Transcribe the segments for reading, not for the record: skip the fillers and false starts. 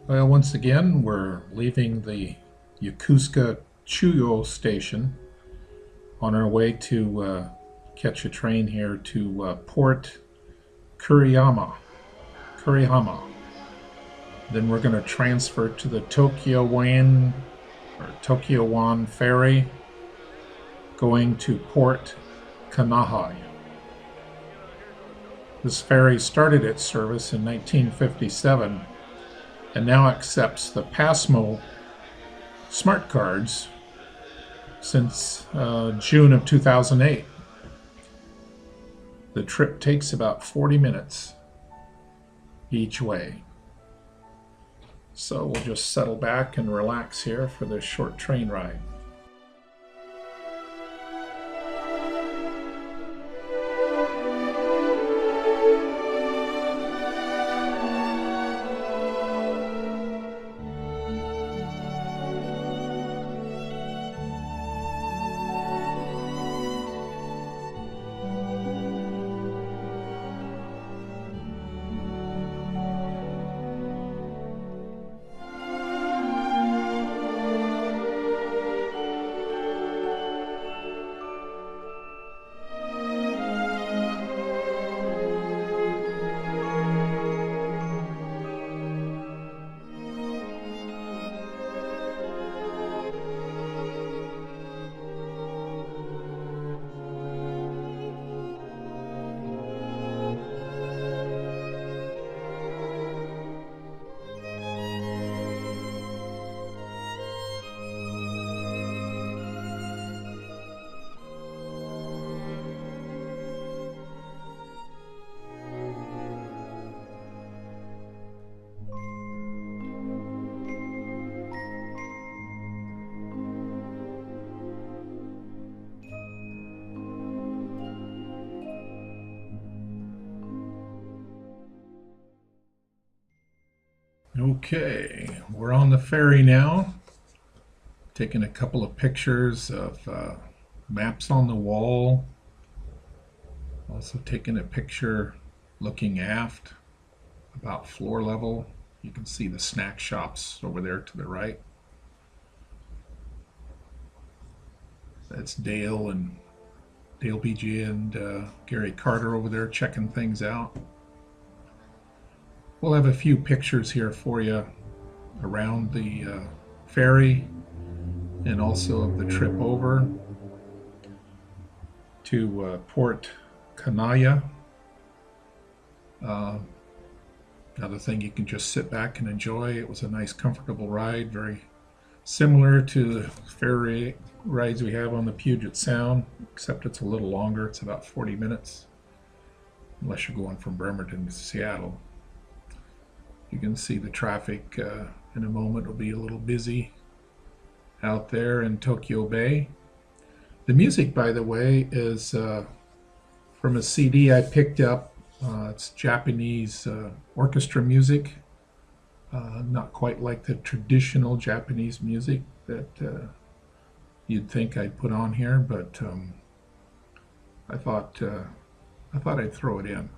Well, once again, we're leaving the Yokosuka Chuyo station on our way to catch a train here to Port Kurihama. Then we're going to transfer to the Tokyo-Wan ferry going to Port Kanahai. This ferry started its service in 1957 and now accepts the Passmo smart cards since June of 2008. The trip takes about 40 minutes each way. So we'll just settle back and relax here for this short train ride. Okay, we're on the ferry now, taking a couple of pictures of maps on the wall, also taking a picture looking aft about floor level. You can see the snack shops over there to the right. That's Dale BG and Gary Carter over there checking things out. We'll have a few pictures here for you around the ferry and also of the trip over to Port Kanaya. Another thing you can just sit back and enjoy. It was a nice, comfortable ride, very similar to the ferry rides we have on the Puget Sound, except it's a little longer. It's about 40 minutes, unless you're going from Bremerton to Seattle. You can see the traffic in a moment will be a little busy out there in Tokyo Bay. The music, by the way, is from a CD I picked up. It's Japanese orchestra music, not quite like the traditional Japanese music that you'd think I'd put on here, but I thought I'd throw it in.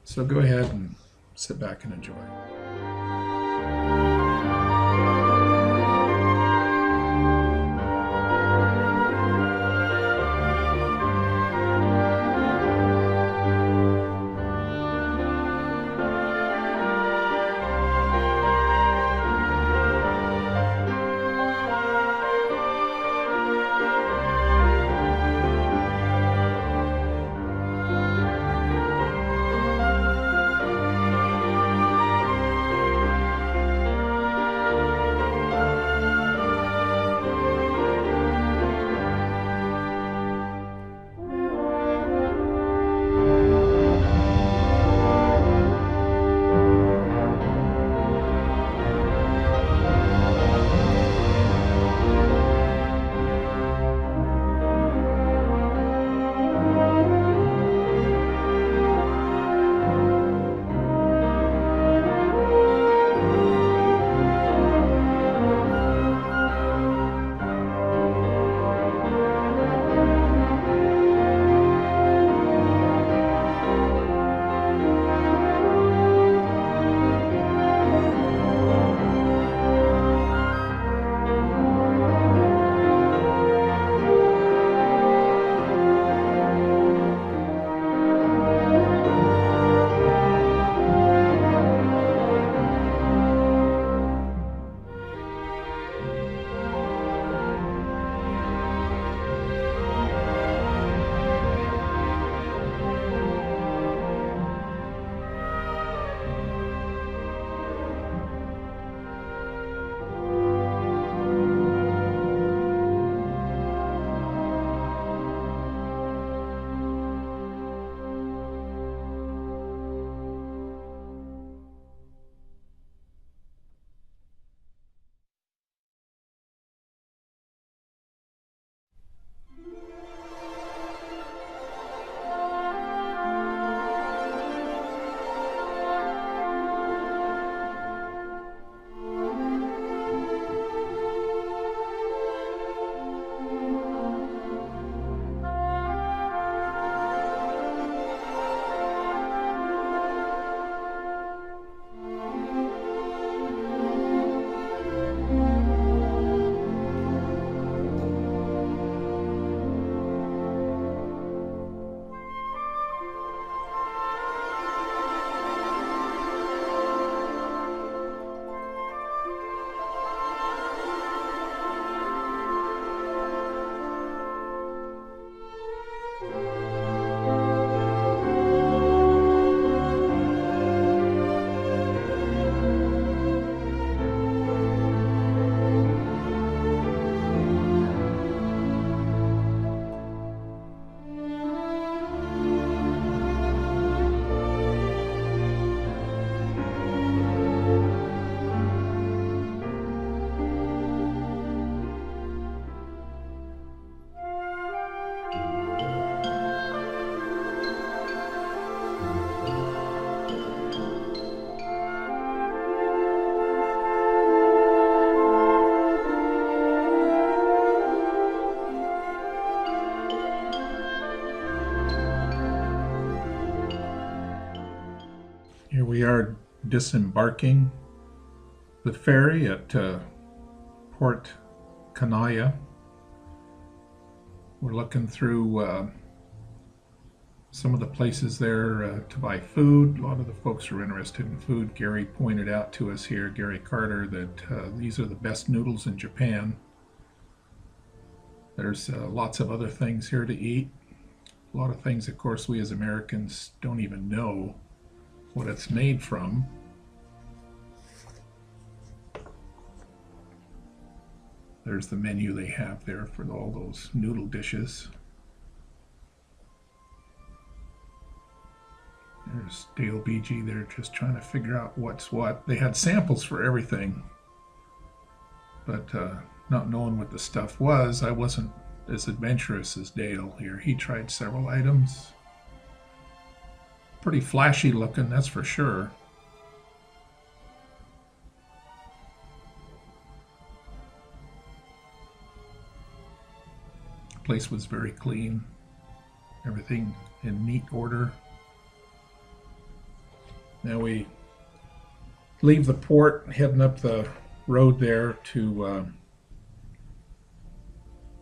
So go ahead and sit back and enjoy. Here we are disembarking the ferry at Port Kanaya. We're looking through some of the places there to buy food. A lot of the folks are interested in food. Gary pointed out to us here, Gary Carter, that these are the best noodles in Japan. There's lots of other things here to eat. A lot of things, of course, we as Americans don't even know what it's made from. There's the menu they have there for all those noodle dishes. There's Dale BG there just trying to figure out what's what. They had samples for everything, but not knowing what the stuff was, I wasn't as adventurous as Dale here. He tried several items. Pretty flashy looking, that's for sure. The place was very clean. Everything in neat order. Now we leave the port, heading up the road there to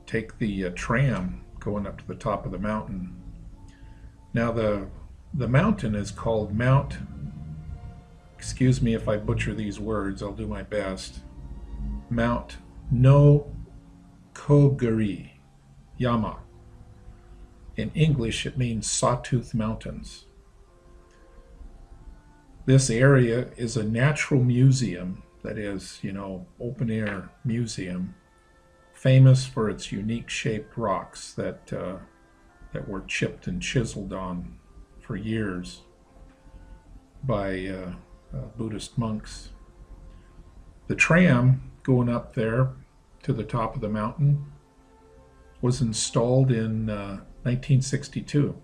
take the tram going up to the top of the mountain. Now the mountain is called Mount, excuse me if I butcher these words, I'll do my best, Mount Nokogiri Yama. In English it means Sawtooth Mountains. This area is a natural museum, that is, open air museum, famous for its unique shaped rocks that were chipped and chiseled on for years by Buddhist monks. The tram going up there to the top of the mountain was installed in 1962.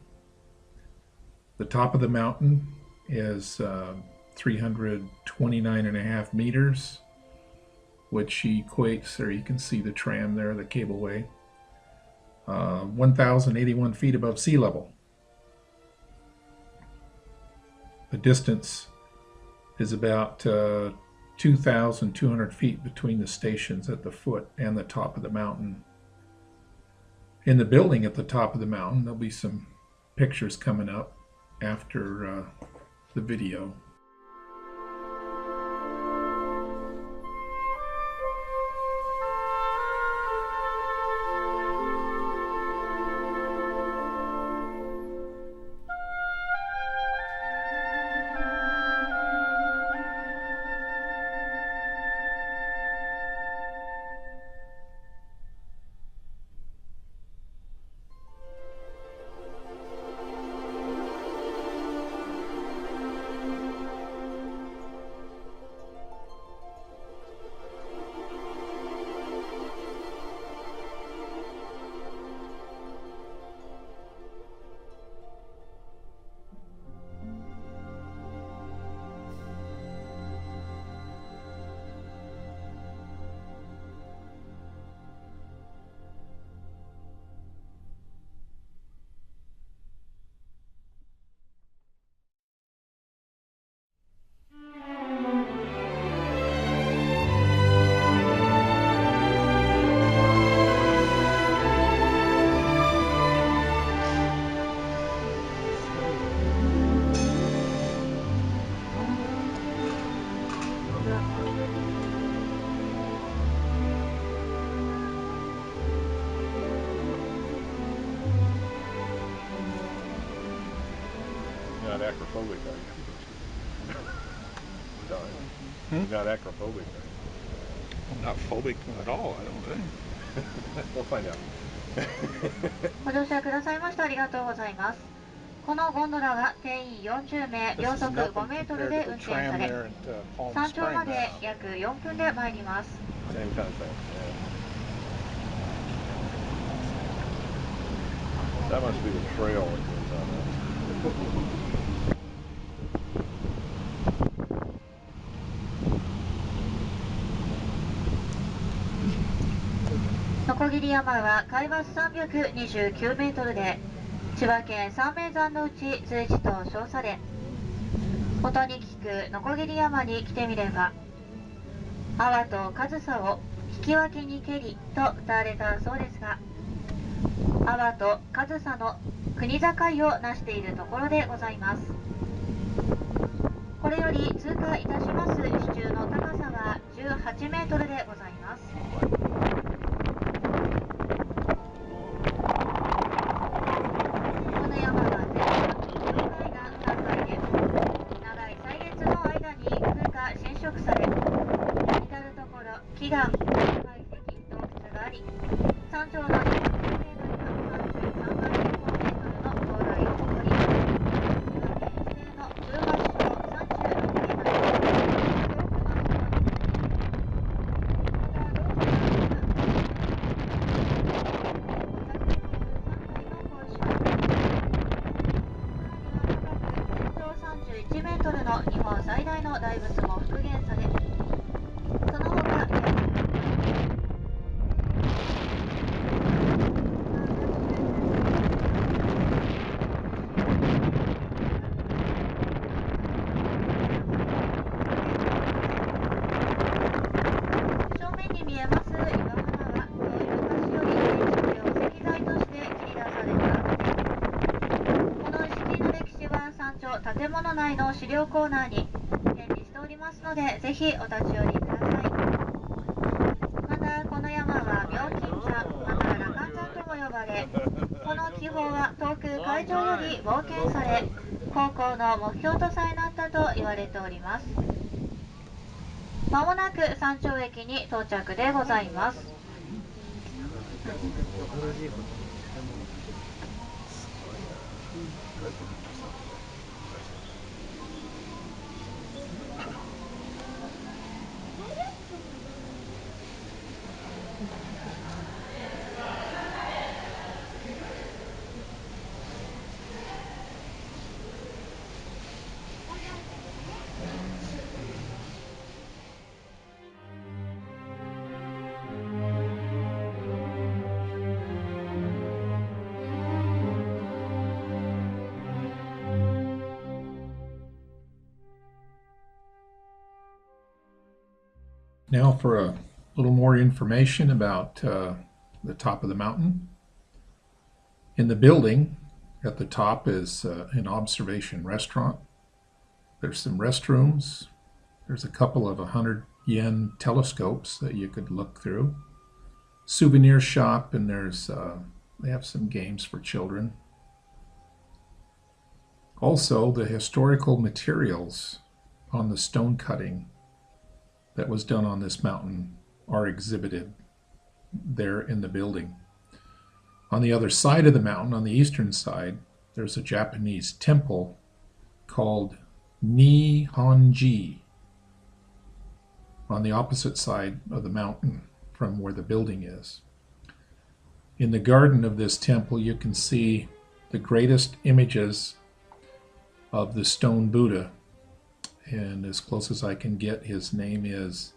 The top of the mountain is 329.5 meters, which equates, there you can see the tram there, the cableway, 1,081 feet above sea level. The distance is about 2,200 feet between the stations at the foot and the top of the mountain. In the building at the top of the mountain, there'll be some pictures coming up after the video. Not acrophobic, are you? You're not acrophobic, are you? I'm not phobic at all, I don't think. We'll find out. ご乗車くださいましてありがとうございます。このゴンドラは定員40名、秒速5メートルで運転され、山頂まで約4分で参ります。Same concept, yeah. That must be the trail that goes on that. ノコギリ山は海抜329メートルで、千葉県三名山のうち随一と称され、音に聞くNokogiri山に来てみれば、阿波と上総を引き分けにけりと歌われたそうですが、阿波と上総の国境を成しているところでございます。これより通過いたします支柱の高さは18メートルでございます。この山は全部雲海が山海で、長い歳月の間に風化侵食され、至る所奇岩、堆積、洞窟があり、山頂の1メートルが33万平方メートルの広大を誇り、岩手一斉の18種の36名の多くの人を見せて、531メートルの日本最大の大仏も復元され、その他正面に見えます岩肌は昔より建築用石材として切り出された。この石の歴史は山頂建物内の資料コーナーに展示しておりますので、ぜひお立ち寄りください。またこの山は妙金山また羅漢山とも呼ばれ、この気泡は遠く海上より冒険され、高校の目標とさえなったと言われております。まもなく山頂駅に到着でございます。Now for a little more information about the top of the mountain. In the building at the top is an observation restaurant. There's some restrooms. There's a couple of 100 yen telescopes that you could look through. Souvenir shop, and they have some games for children. Also, the historical materials on the stone cutting that was done on this mountain are exhibited there in the building. On the other side of the mountain, on the eastern side, there's a Japanese temple called Nihonji on the opposite side of the mountain from where the building is. In the garden of this temple, you can see the greatest images of the stone Buddha. And as close as I can get, his name is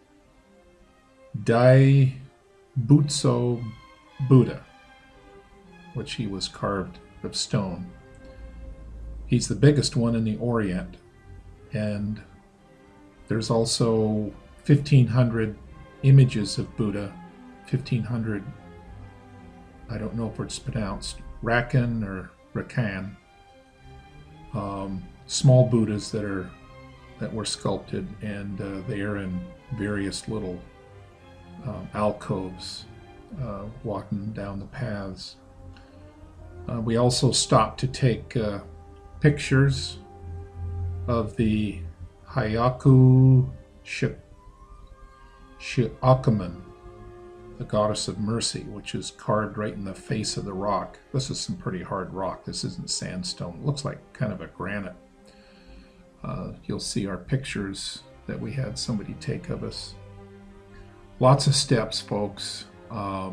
Daibutsu Buddha, which he was carved of stone. He's the biggest one in the Orient, and there's also 1,500 images of Buddha, 1,500, I don't know if it's pronounced Rakan or Rakan, small Buddhas that were sculpted, and they are in various little alcoves walking down the paths. We also stopped to take pictures of the Hyaku Shiakuman, the goddess of mercy, which is carved right in the face of the rock. This is some pretty hard rock. This isn't sandstone. It looks like kind of a granite. You'll see our pictures that we had somebody take of us. Lots of steps, folks. If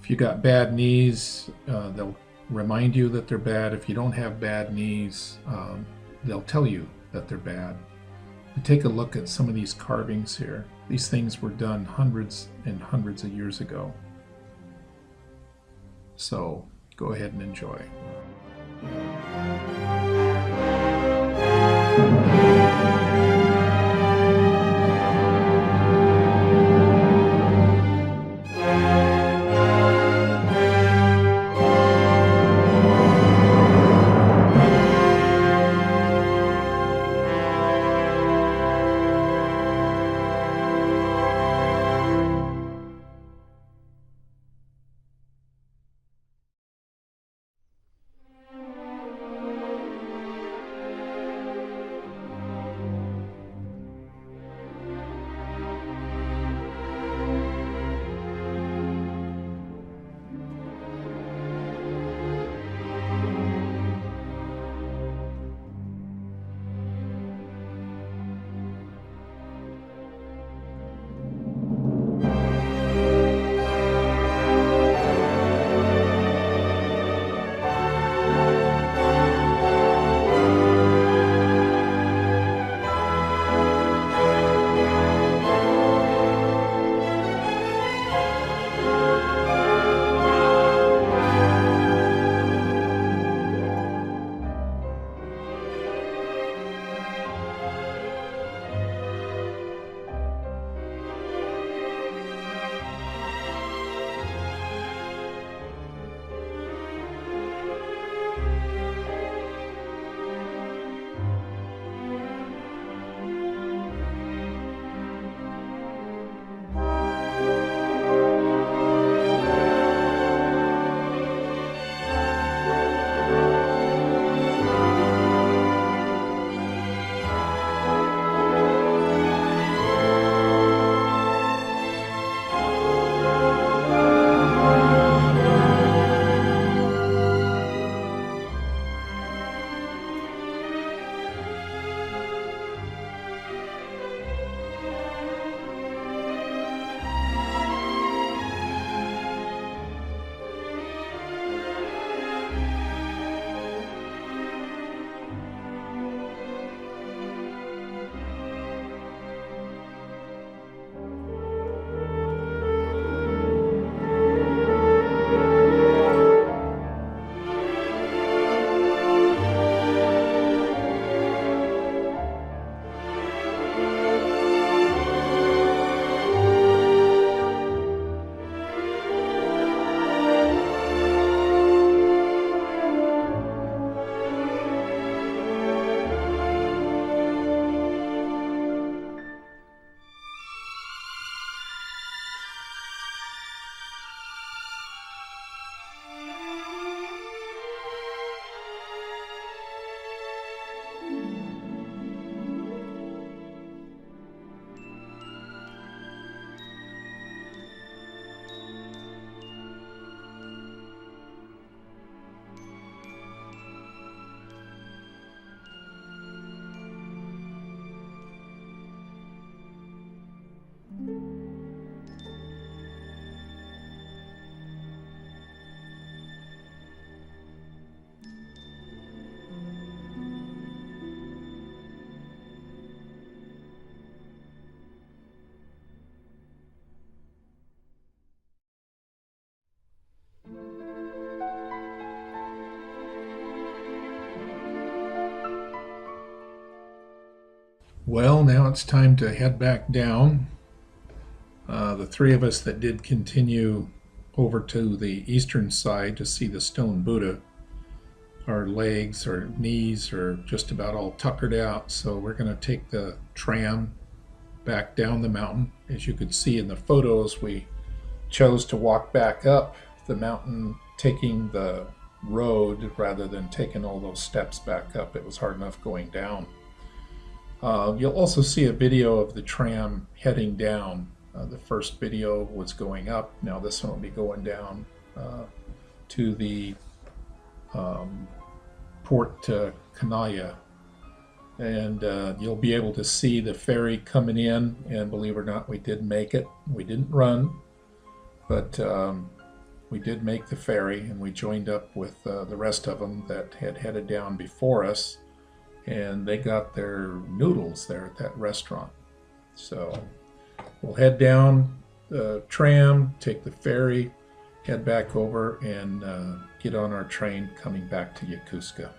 you got bad knees, they'll remind you that they're bad. If you don't have bad knees, they'll tell you that they're bad. But take a look at some of these carvings here. These things were done hundreds and hundreds of years ago. So go ahead and enjoy. Well, now it's time to head back down. The three of us that did continue over to the eastern side to see the stone Buddha, our legs or knees are just about all tuckered out, so we're going to take the tram back down the mountain. As you could see in the photos, we chose to walk back up the mountain, taking the road rather than taking all those steps back up. It was hard enough going down. You'll also see a video of the tram heading down. The first video was going up. Now this one will be going down to the port Kanaya. And you'll be able to see the ferry coming in. And believe it or not, we did make it. We didn't run, but we did make the ferry, and we joined up with the rest of them that had headed down before us. And they got their noodles there at that restaurant. So we'll head down the tram, take the ferry, head back over, and get on our train coming back to Yokosuka.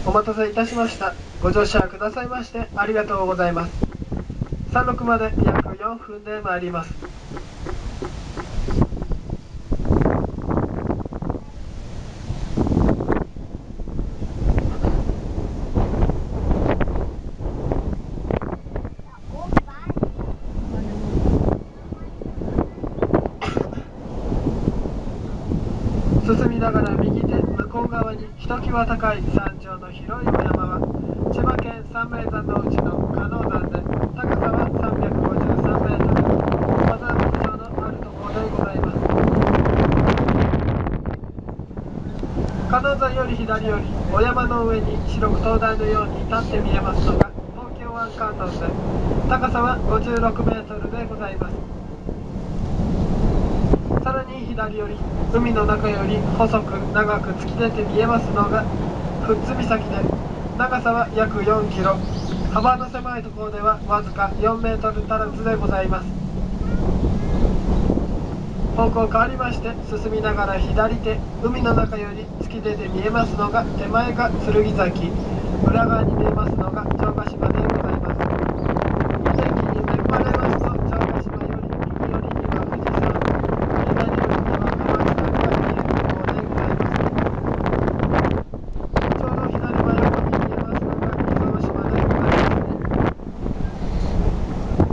お待たせいたしました。ご乗車くださいましてありがとうございます。36まで約4分で参ります。進みながら右手向こう側にひときわ高い山頂の広いお山は千葉県三名山のうちの加納山で高さは353メートル、火山牧場のあるところでございます。加納山より左よりお山の上に白く灯台のように立って見えますのが東京湾観音で高さは56メートルでございます。さらに左より海の中より細く長く突き出て見えますのが富津岬で長さは約4キロ、幅の狭いところではわずか4メートル足らずでございます。方向変わりまして進みながら左手海の中より突き出て見えますのが手前が剣崎、裏側に見えますのが城ヶ島でございます。お天気に恵まれますと城ヶ島より右寄りには富士山、左寄りには天草が見えるところでございます。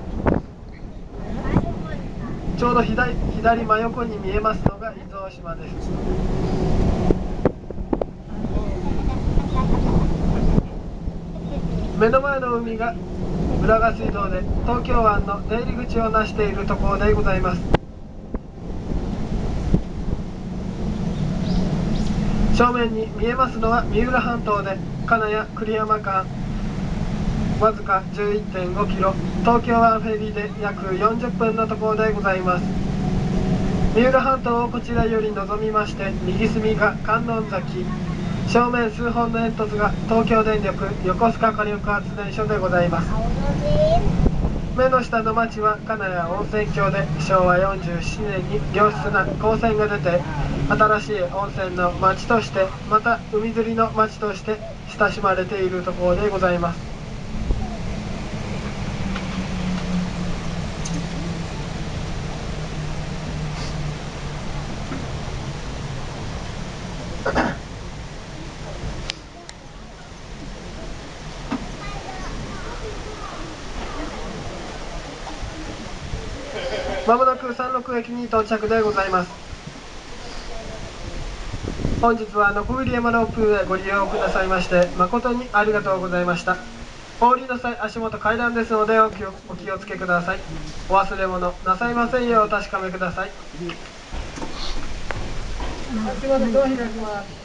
ちょうど左真横に見えますのが伊豆大島でございます。ちょうど左真横に見えますのが伊豆大島です。目の前の海が浦賀水道で東京湾の出入り口をなしているところでございます。正面に見えますのは三浦半島で金谷栗山間わずか 11.5 キロ、東京湾フェリーで約40分のところでございます。三浦半島をこちらより望みまして右隅が観音崎、正面数本の煙突が東京電力横須賀火力発電所でございます。目の下の町は金谷温泉郷で昭和47年に良質な光線が出て新しい温泉の町としてまた海釣りの町として親しまれているところでございます。まもなく山麓駅に到着でございます。本日はNokogiri山ロープウェイご利用くださいまして誠にありがとうございました。お降りの際足元階段ですのでお気をつけください。お忘れ物なさいませんようお確かめください。すいません、ドア開きます。